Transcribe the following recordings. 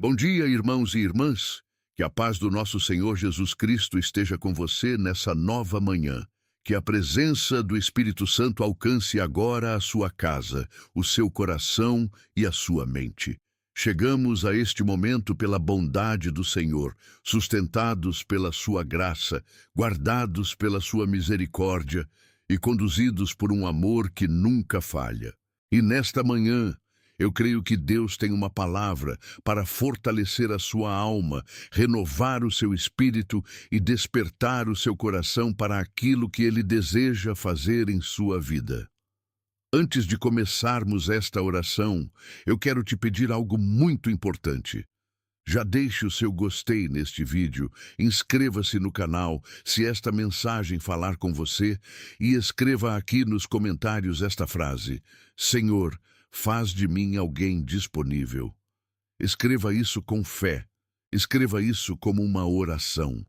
Bom dia, irmãos e irmãs. Que a paz do nosso Senhor Jesus Cristo esteja com você nessa nova manhã. Que a presença do Espírito Santo alcance agora a sua casa, o seu coração e a sua mente. Chegamos a este momento pela bondade do Senhor, sustentados pela sua graça, guardados pela sua misericórdia e conduzidos por um amor que nunca falha. E nesta manhã, eu creio que Deus tem uma palavra para fortalecer a sua alma, renovar o seu espírito e despertar o seu coração para aquilo que Ele deseja fazer em sua vida. Antes de começarmos esta oração, eu quero te pedir algo muito importante. Já deixe o seu gostei neste vídeo, inscreva-se no canal se esta mensagem falar com você e escreva aqui nos comentários esta frase: Senhor, faz de mim alguém disponível. Escreva isso com fé. Escreva isso como uma oração.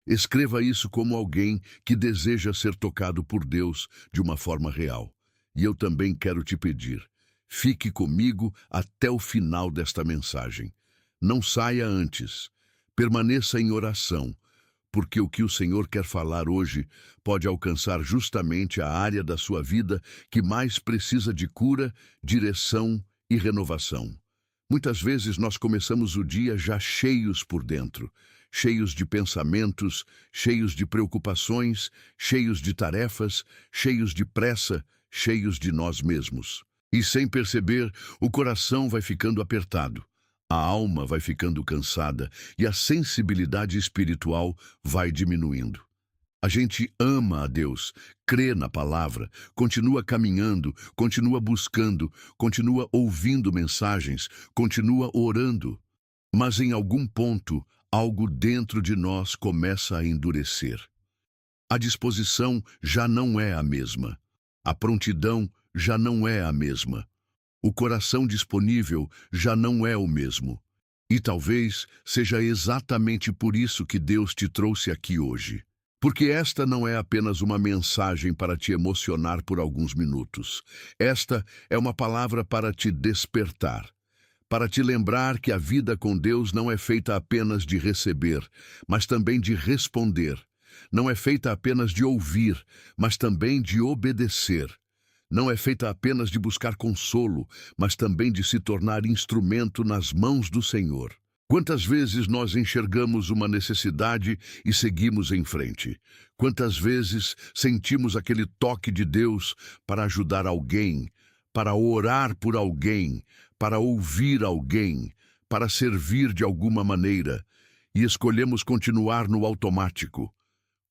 Escreva isso como alguém que deseja ser tocado por Deus de uma forma real. E eu também quero te pedir, fique comigo até o final desta mensagem. Não saia antes. Permaneça em oração, porque o que o Senhor quer falar hoje pode alcançar justamente a área da sua vida que mais precisa de cura, direção e renovação. Muitas vezes nós começamos o dia já cheios por dentro, cheios de pensamentos, cheios de preocupações, cheios de tarefas, cheios de pressa, cheios de nós mesmos. E sem perceber, o coração vai ficando apertado. A alma vai ficando cansada e a sensibilidade espiritual vai diminuindo. A gente ama a Deus, crê na palavra, continua caminhando, continua buscando, continua ouvindo mensagens, continua orando. Mas em algum ponto, algo dentro de nós começa a endurecer. A disposição já não é a mesma. A prontidão já não é a mesma. O coração disponível já não é o mesmo. E talvez seja exatamente por isso que Deus te trouxe aqui hoje. Porque esta não é apenas uma mensagem para te emocionar por alguns minutos. Esta é uma palavra para te despertar. Para te lembrar que a vida com Deus não é feita apenas de receber, mas também de responder. Não é feita apenas de ouvir, mas também de obedecer. Não é feita apenas de buscar consolo, mas também de se tornar instrumento nas mãos do Senhor. Quantas vezes nós enxergamos uma necessidade e seguimos em frente? Quantas vezes sentimos aquele toque de Deus para ajudar alguém, para orar por alguém, para ouvir alguém, para servir de alguma maneira, e escolhemos continuar no automático?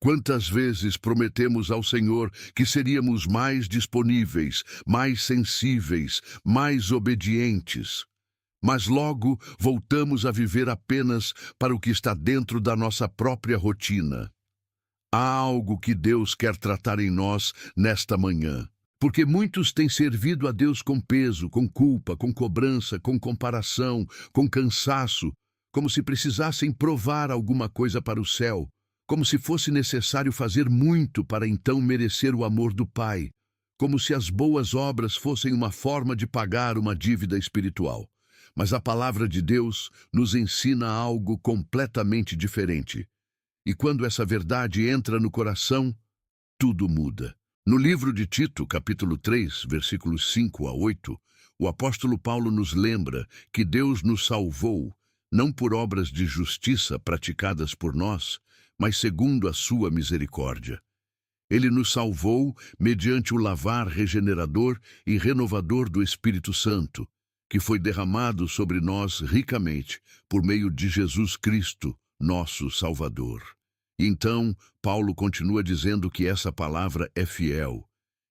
Quantas vezes prometemos ao Senhor que seríamos mais disponíveis, mais sensíveis, mais obedientes, mas logo voltamos a viver apenas para o que está dentro da nossa própria rotina. Há algo que Deus quer tratar em nós nesta manhã, porque muitos têm servido a Deus com peso, com culpa, com cobrança, com comparação, com cansaço, como se precisassem provar alguma coisa para o céu. Como se fosse necessário fazer muito para então merecer o amor do Pai, como se as boas obras fossem uma forma de pagar uma dívida espiritual. Mas a palavra de Deus nos ensina algo completamente diferente. E quando essa verdade entra no coração, tudo muda. No livro de Tito, capítulo 3, versículos 5 a 8, o apóstolo Paulo nos lembra que Deus nos salvou, não por obras de justiça praticadas por nós, mas segundo a sua misericórdia. Ele nos salvou mediante o lavar regenerador e renovador do Espírito Santo, que foi derramado sobre nós ricamente por meio de Jesus Cristo, nosso Salvador. Então, Paulo continua dizendo que essa palavra é fiel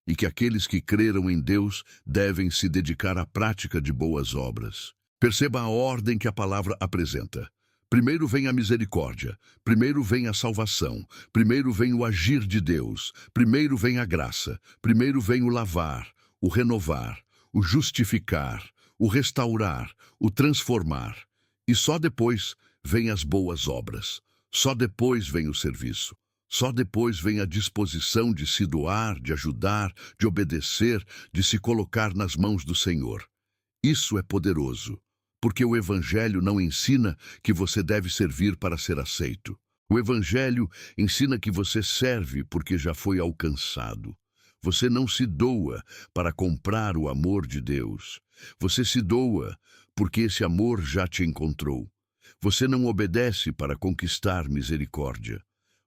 e que aqueles que creram em Deus devem se dedicar à prática de boas obras. Perceba a ordem que a palavra apresenta. Primeiro vem a misericórdia, primeiro vem a salvação, primeiro vem o agir de Deus, primeiro vem a graça, primeiro vem o lavar, o renovar, o justificar, o restaurar, o transformar. E só depois vem as boas obras, só depois vem o serviço, só depois vem a disposição de se doar, de ajudar, de obedecer, de se colocar nas mãos do Senhor. Isso é poderoso. Porque o Evangelho não ensina que você deve servir para ser aceito. O Evangelho ensina que você serve porque já foi alcançado. Você não se doa para comprar o amor de Deus. Você se doa porque esse amor já te encontrou. Você não obedece para conquistar misericórdia.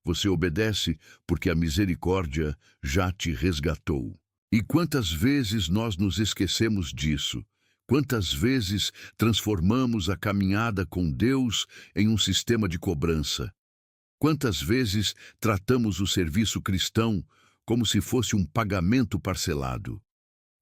Você obedece porque a misericórdia já te resgatou. E quantas vezes nós nos esquecemos disso? Quantas vezes transformamos a caminhada com Deus em um sistema de cobrança? Quantas vezes tratamos o serviço cristão como se fosse um pagamento parcelado?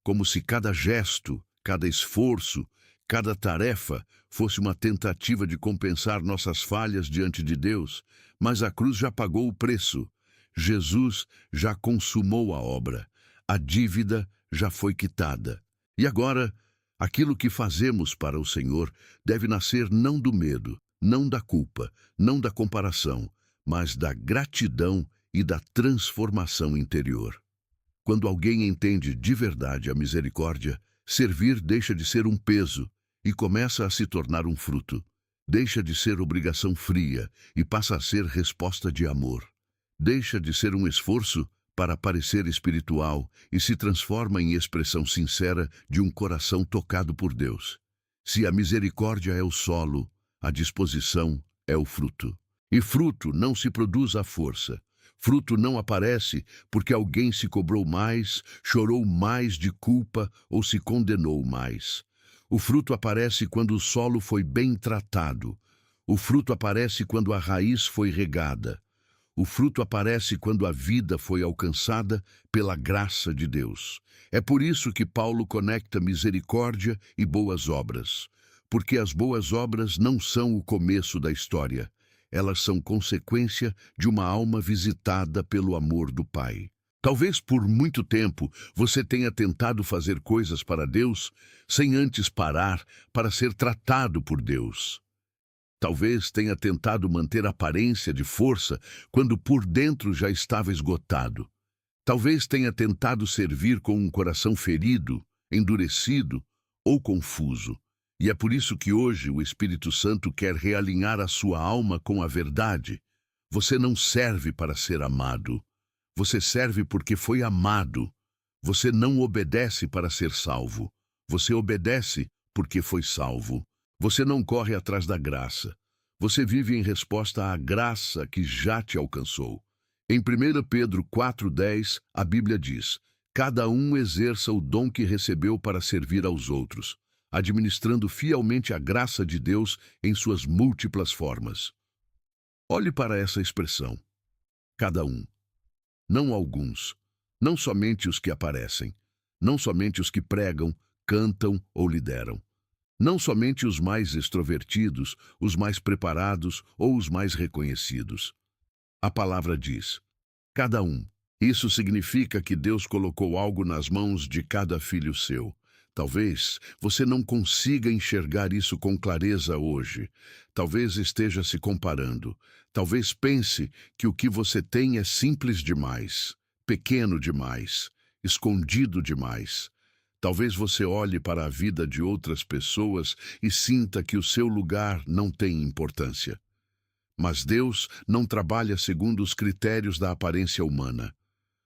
Como se cada gesto, cada esforço, cada tarefa fosse uma tentativa de compensar nossas falhas diante de Deus, mas a cruz já pagou o preço. Jesus já consumou a obra. A dívida já foi quitada. E agora, aquilo que fazemos para o Senhor deve nascer não do medo, não da culpa, não da comparação, mas da gratidão e da transformação interior. Quando alguém entende de verdade a misericórdia, servir deixa de ser um peso e começa a se tornar um fruto. Deixa de ser obrigação fria e passa a ser resposta de amor. Deixa de ser um esforço para parecer espiritual e se transforma em expressão sincera de um coração tocado por Deus. Se a misericórdia é o solo, a disposição é o fruto. E fruto não se produz à força. Fruto não aparece porque alguém se cobrou mais, chorou mais de culpa ou se condenou mais. O fruto aparece quando o solo foi bem tratado. O fruto aparece quando a raiz foi regada. O fruto aparece quando a vida foi alcançada pela graça de Deus. É por isso que Paulo conecta misericórdia e boas obras. Porque as boas obras não são o começo da história. Elas são consequência de uma alma visitada pelo amor do Pai. Talvez por muito tempo você tenha tentado fazer coisas para Deus sem antes parar para ser tratado por Deus. Talvez tenha tentado manter aparência de força quando por dentro já estava esgotado. Talvez tenha tentado servir com um coração ferido, endurecido ou confuso. E é por isso que hoje o Espírito Santo quer realinhar a sua alma com a verdade. Você não serve para ser amado. Você serve porque foi amado. Você não obedece para ser salvo. Você obedece porque foi salvo. Você não corre atrás da graça. Você vive em resposta à graça que já te alcançou. Em 1 Pedro 4,10, a Bíblia diz: cada um exerça o dom que recebeu para servir aos outros, administrando fielmente a graça de Deus em suas múltiplas formas. Olhe para essa expressão. Cada um. Não alguns. Não somente os que aparecem. Não somente os que pregam, cantam ou lideram. Não somente os mais extrovertidos, os mais preparados ou os mais reconhecidos. A palavra diz: cada um. Isso significa que Deus colocou algo nas mãos de cada filho seu. Talvez você não consiga enxergar isso com clareza hoje. Talvez esteja se comparando. Talvez pense que o que você tem é simples demais, pequeno demais, escondido demais. Talvez você olhe para a vida de outras pessoas e sinta que o seu lugar não tem importância. Mas Deus não trabalha segundo os critérios da aparência humana.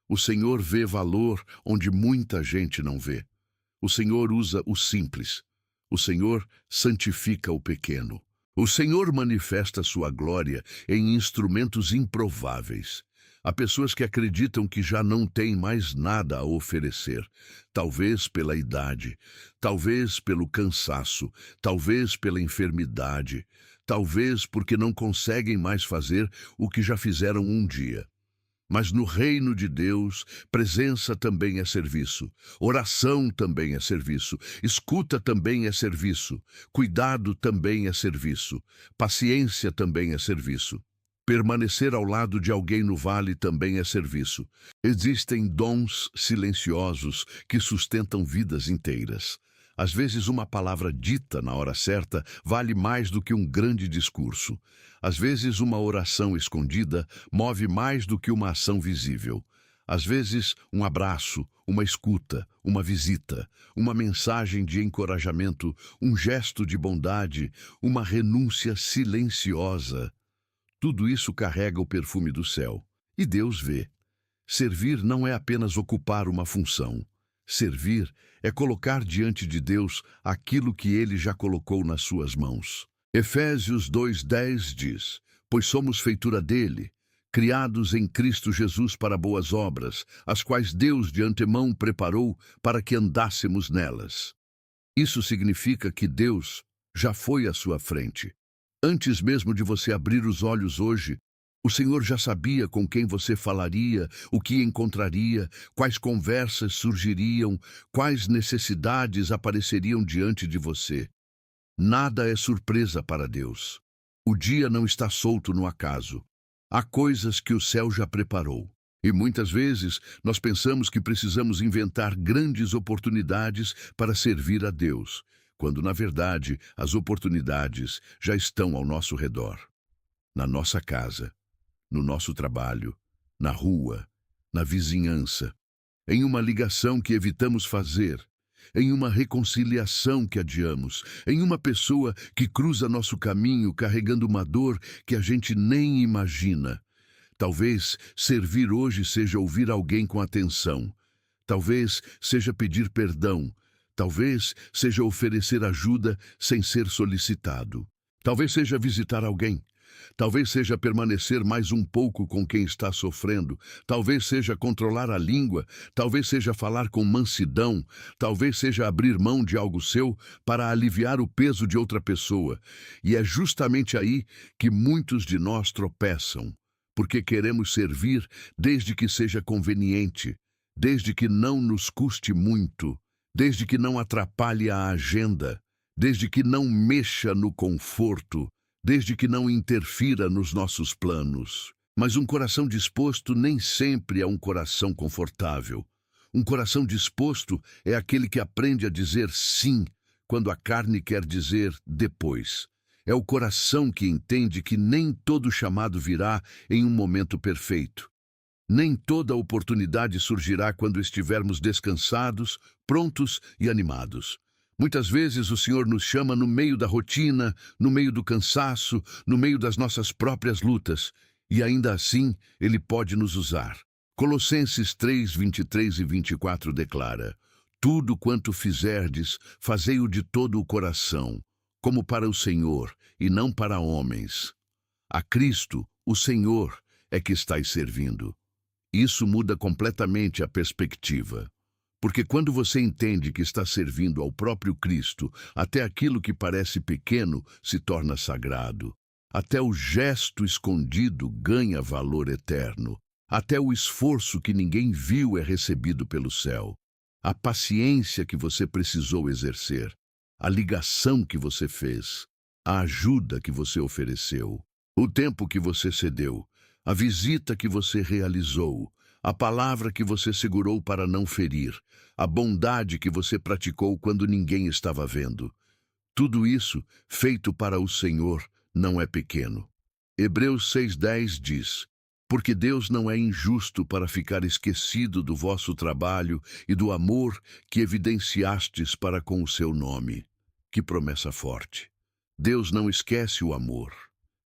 O Senhor vê valor onde muita gente não vê. O Senhor usa o simples. O Senhor santifica o pequeno. O Senhor manifesta sua glória em instrumentos improváveis. Há pessoas que acreditam que já não têm mais nada a oferecer. Talvez pela idade, talvez pelo cansaço, talvez pela enfermidade, talvez porque não conseguem mais fazer o que já fizeram um dia. Mas no reino de Deus, presença também é serviço, oração também é serviço, escuta também é serviço, cuidado também é serviço, paciência também é serviço. Permanecer ao lado de alguém no vale também é serviço. Existem dons silenciosos que sustentam vidas inteiras. Às vezes uma palavra dita na hora certa vale mais do que um grande discurso. Às vezes uma oração escondida move mais do que uma ação visível. Às vezes, um abraço, uma escuta, uma visita, uma mensagem de encorajamento, um gesto de bondade, uma renúncia silenciosa. Tudo isso carrega o perfume do céu. E Deus vê. Servir não é apenas ocupar uma função. Servir é colocar diante de Deus aquilo que Ele já colocou nas suas mãos. Efésios 2:10 diz: Pois somos feitura dele, criados em Cristo Jesus para boas obras, as quais Deus de antemão preparou para que andássemos nelas. Isso significa que Deus já foi à sua frente. Antes mesmo de você abrir os olhos hoje, o Senhor já sabia com quem você falaria, o que encontraria, quais conversas surgiriam, quais necessidades apareceriam diante de você. Nada é surpresa para Deus. O dia não está solto no acaso. Há coisas que o céu já preparou. E muitas vezes nós pensamos que precisamos inventar grandes oportunidades para servir a Deus, quando na verdade as oportunidades já estão ao nosso redor. Na nossa casa, no nosso trabalho, na rua, na vizinhança, em uma ligação que evitamos fazer, em uma reconciliação que adiamos, em uma pessoa que cruza nosso caminho carregando uma dor que a gente nem imagina. Talvez servir hoje seja ouvir alguém com atenção. Talvez seja pedir perdão. Talvez seja oferecer ajuda sem ser solicitado. Talvez seja visitar alguém. Talvez seja permanecer mais um pouco com quem está sofrendo. Talvez seja controlar a língua. Talvez seja falar com mansidão. Talvez seja abrir mão de algo seu para aliviar o peso de outra pessoa. E é justamente aí que muitos de nós tropeçam, porque queremos servir desde que seja conveniente, desde que não nos custe muito, desde que não atrapalhe a agenda, desde que não mexa no conforto, desde que não interfira nos nossos planos. Mas um coração disposto nem sempre é um coração confortável. Um coração disposto é aquele que aprende a dizer sim quando a carne quer dizer depois. É o coração que entende que nem todo chamado virá em um momento perfeito. Nem toda oportunidade surgirá quando estivermos descansados, prontos e animados. Muitas vezes o Senhor nos chama no meio da rotina, no meio do cansaço, no meio das nossas próprias lutas, e ainda assim Ele pode nos usar. Colossenses 3:23 e 24 declara: Tudo quanto fizerdes, fazei-o de todo o coração, como para o Senhor, e não para homens. A Cristo, o Senhor, é que estais servindo. Isso muda completamente a perspectiva. Porque quando você entende que está servindo ao próprio Cristo, até aquilo que parece pequeno se torna sagrado. Até o gesto escondido ganha valor eterno. Até o esforço que ninguém viu é recebido pelo céu. A paciência que você precisou exercer, a ligação que você fez, a ajuda que você ofereceu, o tempo que você cedeu, a visita que você realizou, a palavra que você segurou para não ferir, a bondade que você praticou quando ninguém estava vendo. Tudo isso, feito para o Senhor, não é pequeno. Hebreus 6:10 diz: Porque Deus não é injusto para ficar esquecido do vosso trabalho e do amor que evidenciastes para com o seu nome. Que promessa forte! Deus não esquece o amor.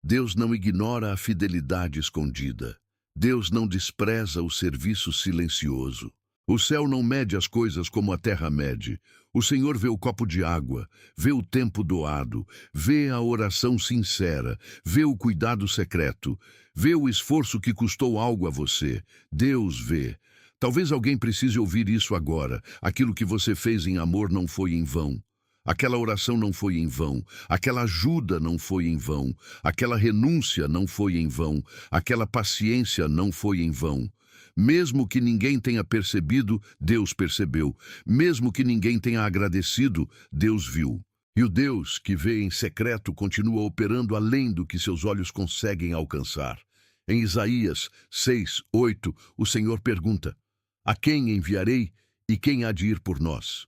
Deus não ignora a fidelidade escondida. Deus não despreza o serviço silencioso. O céu não mede as coisas como a terra mede. O Senhor vê o copo de água, vê o tempo doado, vê a oração sincera, vê o cuidado secreto, vê o esforço que custou algo a você. Deus vê. Talvez alguém precise ouvir isso agora. Aquilo que você fez em amor não foi em vão. Aquela oração não foi em vão, aquela ajuda não foi em vão, aquela renúncia não foi em vão, aquela paciência não foi em vão. Mesmo que ninguém tenha percebido, Deus percebeu. Mesmo que ninguém tenha agradecido, Deus viu. E o Deus que vê em secreto continua operando além do que seus olhos conseguem alcançar. Em Isaías 6:8, o Senhor pergunta: A quem enviarei e quem há de ir por nós?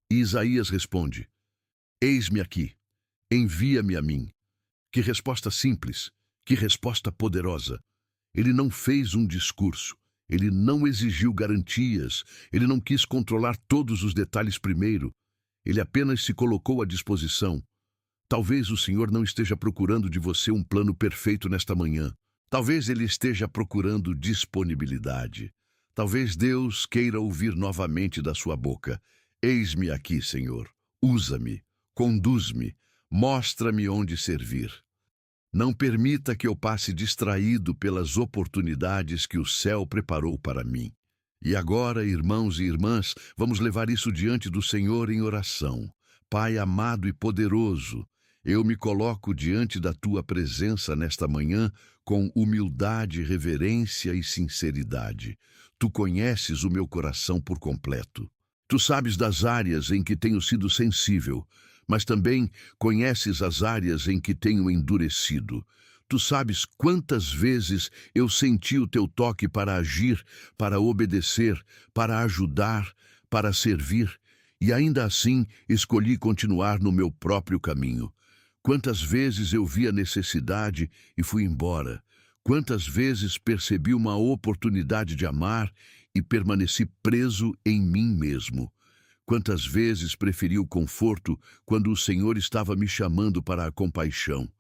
E Isaías responde: Eis-me aqui, envia-me a mim. Que resposta simples, que resposta poderosa. Ele não fez um discurso, Ele não exigiu garantias, ele não quis controlar todos os detalhes primeiro, ele apenas se colocou à disposição. Talvez o Senhor não esteja procurando de você um plano perfeito nesta manhã. Talvez ele esteja procurando disponibilidade. Talvez Deus queira ouvir novamente da sua boca: eis-me aqui, Senhor. Usa-me, conduz-me, mostra-me onde servir. Não permita que eu passe distraído pelas oportunidades que o céu preparou para mim. E agora, irmãos e irmãs, vamos levar isso diante do Senhor em oração. Pai amado e poderoso, eu me coloco diante da tua presença nesta manhã com humildade, reverência e sinceridade. Tu conheces o meu coração por completo. Tu sabes das áreas em que tenho sido sensível, mas também conheces as áreas em que tenho endurecido. Tu sabes quantas vezes eu senti o teu toque para agir, para obedecer, para ajudar, para servir, e ainda assim escolhi continuar no meu próprio caminho. Quantas vezes eu vi a necessidade e fui embora. Quantas vezes percebi uma oportunidade de amar e permaneci preso em mim mesmo. Quantas vezes preferi o conforto quando o Senhor estava me chamando para a compaixão.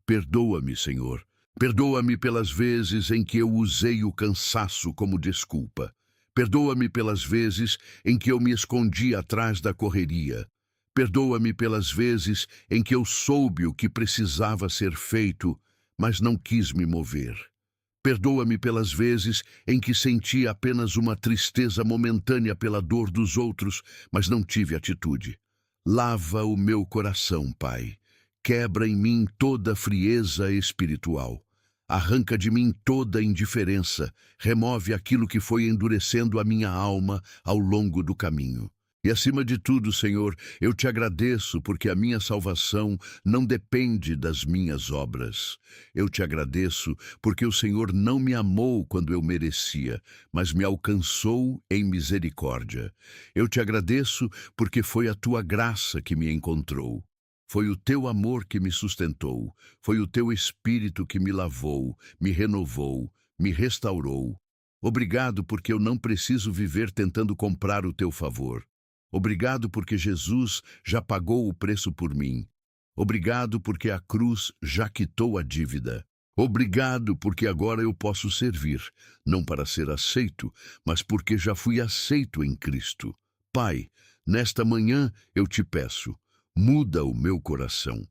Perdoa-me, Senhor. Perdoa-me pelas vezes em que eu usei o cansaço como desculpa. Perdoa-me pelas vezes em que eu me escondi atrás da correria. Perdoa-me pelas vezes em que eu soube o que precisava ser feito, mas não quis me mover. Perdoa-me pelas vezes em que senti apenas uma tristeza momentânea pela dor dos outros, mas não tive atitude. Lava o meu coração, Pai. Quebra em mim toda frieza espiritual. Arranca de mim toda indiferença. Remove aquilo que foi endurecendo a minha alma ao longo do caminho. E acima de tudo, Senhor, eu te agradeço porque a minha salvação não depende das minhas obras. Eu te agradeço porque o Senhor não me amou quando eu merecia, mas me alcançou em misericórdia. Eu te agradeço porque foi a tua graça que me encontrou. Foi o teu amor que me sustentou. Foi o teu Espírito que me lavou, me renovou, me restaurou. Obrigado porque eu não preciso viver tentando comprar o teu favor. Obrigado porque Jesus já pagou o preço por mim. Obrigado porque a cruz já quitou a dívida. Obrigado porque agora eu posso servir, não para ser aceito, mas porque já fui aceito em Cristo. Pai, nesta manhã eu te peço, muda o meu coração.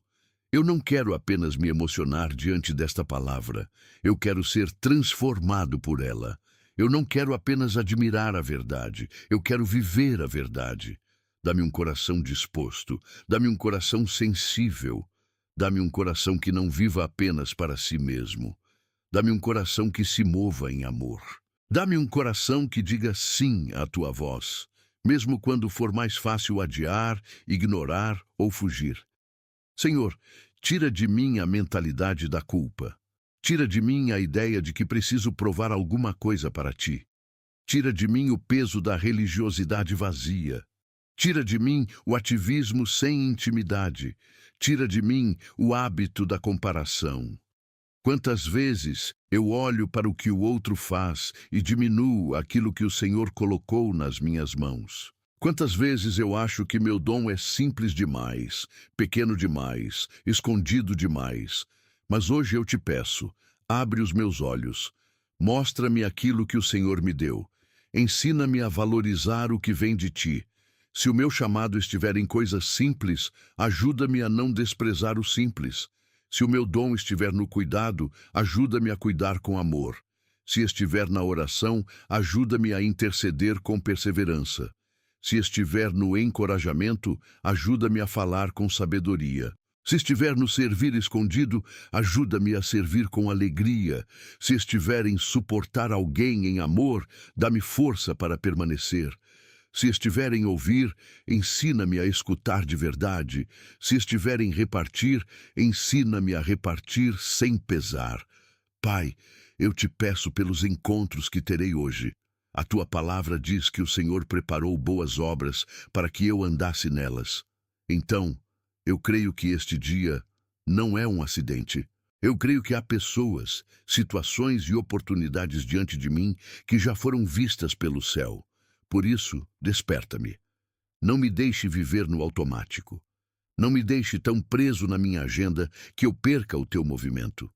Eu não quero apenas me emocionar diante desta palavra, eu quero ser transformado por ela. Eu não quero apenas admirar a verdade, eu quero viver a verdade. Dá-me um coração disposto, dá-me um coração sensível, dá-me um coração que não viva apenas para si mesmo. Dá-me um coração que se mova em amor. Dá-me um coração que diga sim à tua voz, mesmo quando for mais fácil adiar, ignorar ou fugir. Senhor, tira de mim a mentalidade da culpa. Tira de mim a ideia de que preciso provar alguma coisa para ti. Tira de mim o peso da religiosidade vazia. Tira de mim o ativismo sem intimidade. Tira de mim o hábito da comparação. Quantas vezes eu olho para o que o outro faz e diminuo aquilo que o Senhor colocou nas minhas mãos. Quantas vezes eu acho que meu dom é simples demais, pequeno demais, escondido demais. Mas hoje eu te peço, abre os meus olhos, mostra-me aquilo que o Senhor me deu, ensina-me a valorizar o que vem de ti. Se o meu chamado estiver em coisas simples, ajuda-me a não desprezar o simples. Se o meu dom estiver no cuidado, ajuda-me a cuidar com amor. Se estiver na oração, ajuda-me a interceder com perseverança. Se estiver no encorajamento, ajuda-me a falar com sabedoria. Se estiver no servir escondido, ajuda-me a servir com alegria. Se estiver em suportar alguém em amor, dá-me força para permanecer. Se estiver em ouvir, ensina-me a escutar de verdade. Se estiver em repartir, ensina-me a repartir sem pesar. Pai, eu te peço pelos encontros que terei hoje. A tua palavra diz que o Senhor preparou boas obras para que eu andasse nelas. Então, eu creio que este dia não é um acidente. Eu creio que há pessoas, situações e oportunidades diante de mim que já foram vistas pelo céu. Por isso, desperta-me. Não me deixe viver no automático. Não me deixe tão preso na minha agenda que eu perca o teu movimento.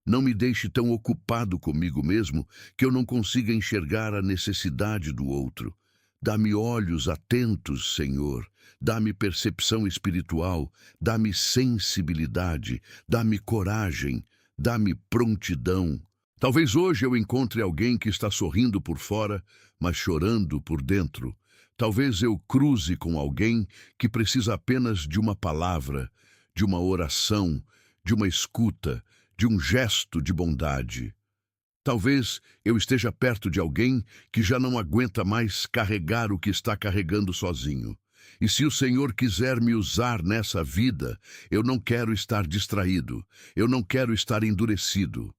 Não me deixe tão ocupado comigo mesmo que eu não consiga enxergar a necessidade do outro. Dá-me olhos atentos, Senhor. Dá-me percepção espiritual. Dá-me sensibilidade. Dá-me coragem. Dá-me prontidão. Talvez hoje eu encontre alguém que está sorrindo por fora, mas chorando por dentro. Talvez eu cruze com alguém que precisa apenas de uma palavra, de uma oração, de uma escuta, de um gesto de bondade. Talvez eu esteja perto de alguém que já não aguenta mais carregar o que está carregando sozinho. E se o Senhor quiser me usar nessa vida, eu não quero estar distraído, eu não quero estar endurecido,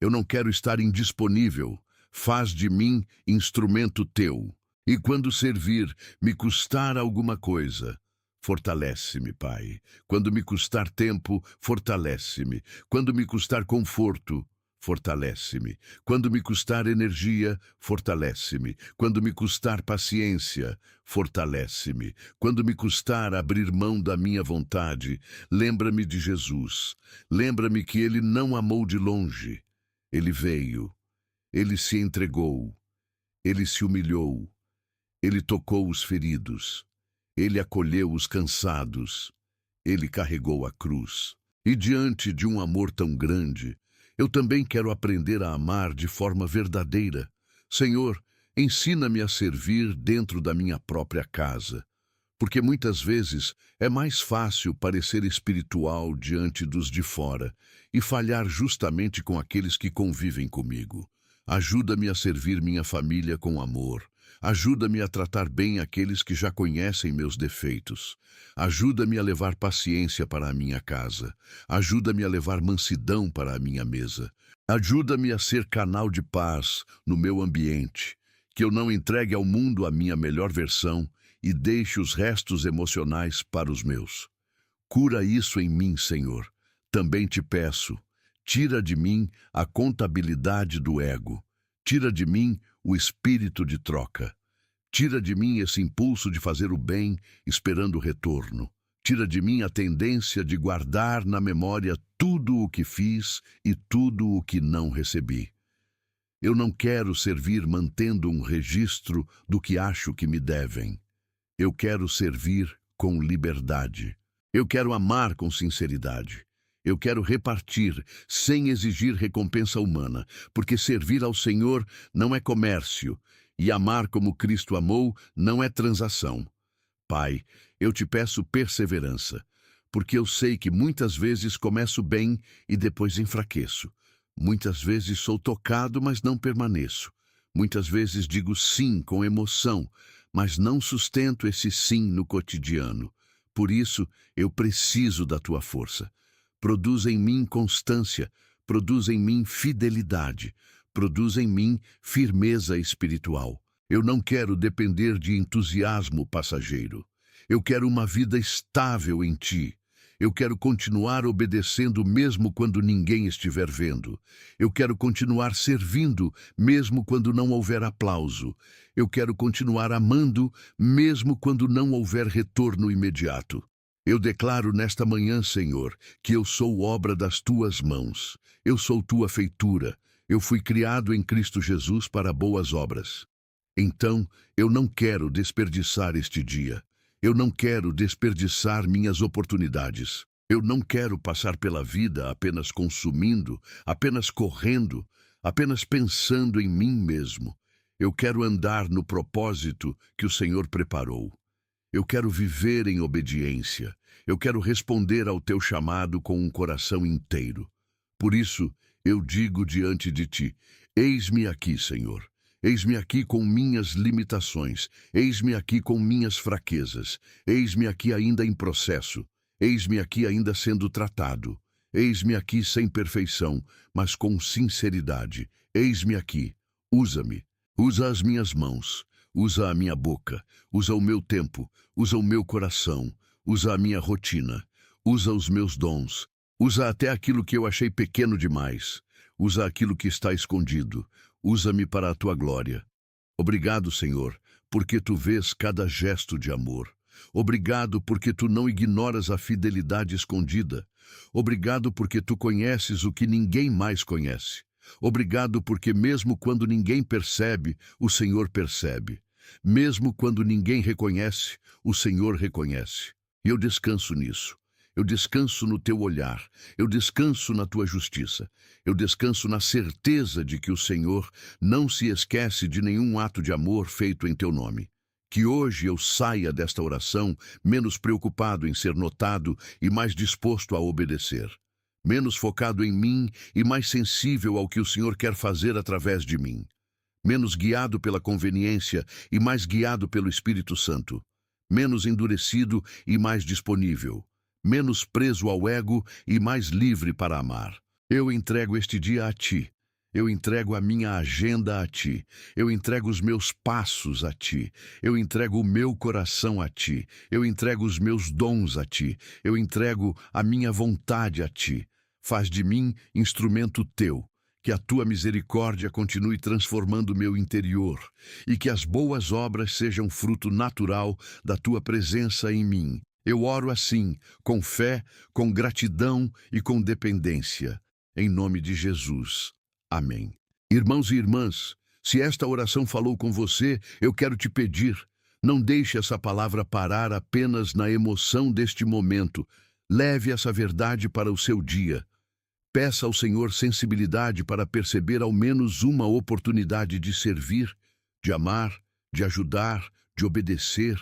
eu não quero estar indisponível. Faz de mim instrumento teu. E quando servir me custar alguma coisa, fortalece-me, Pai. Quando me custar tempo, fortalece-me. Quando me custar conforto, fortalece-me. Quando me custar energia, fortalece-me. Quando me custar paciência, fortalece-me. Quando me custar abrir mão da minha vontade, lembra-me de Jesus. Lembra-me que Ele não amou de longe. Ele veio. Ele se entregou. Ele se humilhou. Ele tocou os feridos. Ele acolheu os cansados. Ele carregou a cruz. E diante de um amor tão grande, eu também quero aprender a amar de forma verdadeira. Senhor, ensina-me a servir dentro da minha própria casa, porque muitas vezes é mais fácil parecer espiritual diante dos de fora e falhar justamente com aqueles que convivem comigo. Ajuda-me a servir minha família com amor. Ajuda-me a tratar bem aqueles que já conhecem meus defeitos. Ajuda-me a levar paciência para a minha casa. Ajuda-me a levar mansidão para a minha mesa. Ajuda-me a ser canal de paz no meu ambiente, que eu não entregue ao mundo a minha melhor versão e deixe os restos emocionais para os meus. Cura isso em mim, Senhor. Também te peço, tira de mim a contabilidade do ego. Tira de mim o espírito de troca. Tira de mim esse impulso de fazer o bem, esperando o retorno. Tira de mim a tendência de guardar na memória tudo o que fiz e tudo o que não recebi. Eu não quero servir mantendo um registro do que acho que me devem. Eu quero servir com liberdade. Eu quero amar com sinceridade. Eu quero repartir sem exigir recompensa humana, porque servir ao Senhor não é comércio, e amar como Cristo amou não é transação. Pai, eu te peço perseverança, porque eu sei que muitas vezes começo bem e depois enfraqueço. Muitas vezes sou tocado, mas não permaneço. Muitas vezes digo sim com emoção, mas não sustento esse sim no cotidiano. Por isso, eu preciso da tua força. Produz em mim constância, produz em mim fidelidade, produz em mim firmeza espiritual. Eu não quero depender de entusiasmo passageiro. Eu quero uma vida estável em ti. Eu quero continuar obedecendo mesmo quando ninguém estiver vendo. Eu quero continuar servindo mesmo quando não houver aplauso. Eu quero continuar amando mesmo quando não houver retorno imediato. Eu declaro nesta manhã, Senhor, que eu sou obra das tuas mãos. Eu sou tua feitura. Eu fui criado em Cristo Jesus para boas obras. Então, eu não quero desperdiçar este dia. Eu não quero desperdiçar minhas oportunidades. Eu não quero passar pela vida apenas consumindo, apenas correndo, apenas pensando em mim mesmo. Eu quero andar no propósito que o Senhor preparou. Eu quero viver em obediência. Eu quero responder ao teu chamado com um coração inteiro. Por isso, eu digo diante de ti, eis-me aqui, Senhor. Eis-me aqui com minhas limitações. Eis-me aqui com minhas fraquezas. Eis-me aqui ainda em processo. Eis-me aqui ainda sendo tratado. Eis-me aqui sem perfeição, mas com sinceridade. Eis-me aqui. Usa-me. Usa as minhas mãos. Usa a minha boca, usa o meu tempo, usa o meu coração, usa a minha rotina, usa os meus dons, Usa até aquilo que eu achei pequeno demais. Usa aquilo que está escondido. Usa-me para a tua glória. Obrigado, Senhor, porque tu vês cada gesto de amor. Obrigado porque tu não ignoras a fidelidade escondida. Obrigado porque tu conheces o que ninguém mais conhece. Obrigado porque mesmo quando ninguém percebe, o Senhor percebe. Mesmo quando ninguém reconhece, o Senhor reconhece. E eu descanso nisso. Eu descanso no teu olhar. Eu descanso na tua justiça. Eu descanso na certeza de que o Senhor não se esquece de nenhum ato de amor feito em teu nome. Que hoje eu saia desta oração menos preocupado em ser notado e mais disposto a obedecer. Menos focado em mim e mais sensível ao que o Senhor quer fazer através de mim. Menos guiado pela conveniência e mais guiado pelo Espírito Santo. Menos endurecido e mais disponível. Menos preso ao ego e mais livre para amar. Eu entrego este dia a ti. Eu entrego a minha agenda a ti. Eu entrego os meus passos a ti. Eu entrego o meu coração a ti. Eu entrego os meus dons a ti. Eu entrego a minha vontade a ti. Faz de mim instrumento teu. Que a tua misericórdia continue transformando o meu interior e que as boas obras sejam fruto natural da tua presença em mim. Eu oro assim, com fé, com gratidão e com dependência. Em nome de Jesus. Amém. Irmãos e irmãs, se esta oração falou com você, eu quero te pedir, não deixe essa palavra parar apenas na emoção deste momento. Leve essa verdade para o seu dia. Peça ao Senhor sensibilidade para perceber ao menos uma oportunidade de servir, de amar, de ajudar, de obedecer.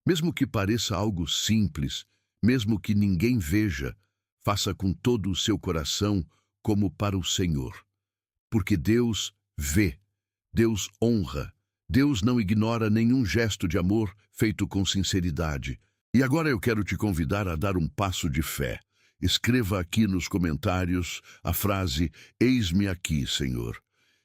Mesmo que pareça algo simples, mesmo que ninguém veja, faça com todo o seu coração como para o Senhor. Porque Deus vê, Deus honra, Deus não ignora nenhum gesto de amor feito com sinceridade. E agora eu quero te convidar a dar um passo de fé. Escreva aqui nos comentários a frase "Eis-me aqui, Senhor".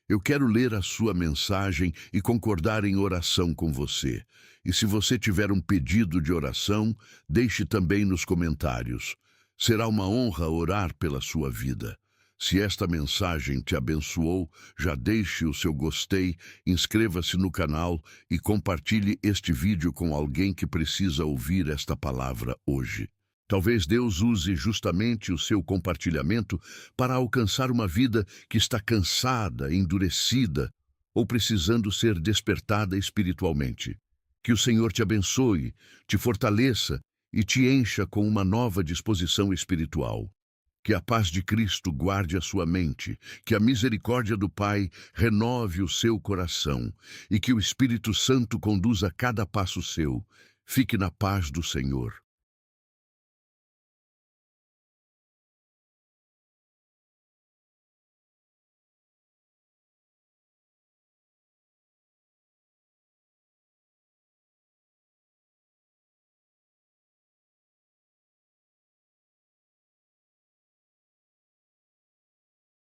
Eu quero ler a sua mensagem e concordar em oração com você. E se você tiver um pedido de oração, deixe também nos comentários. Será uma honra orar pela sua vida. Se esta mensagem te abençoou, já deixe o seu gostei, inscreva-se no canal e compartilhe este vídeo com alguém que precisa ouvir esta palavra hoje. Talvez Deus use justamente o seu compartilhamento para alcançar uma vida que está cansada, endurecida ou precisando ser despertada espiritualmente. Que o Senhor te abençoe, te fortaleça e te encha com uma nova disposição espiritual. Que a paz de Cristo guarde a sua mente, que a misericórdia do Pai renove o seu coração e que o Espírito Santo conduza cada passo seu. Fique na paz do Senhor.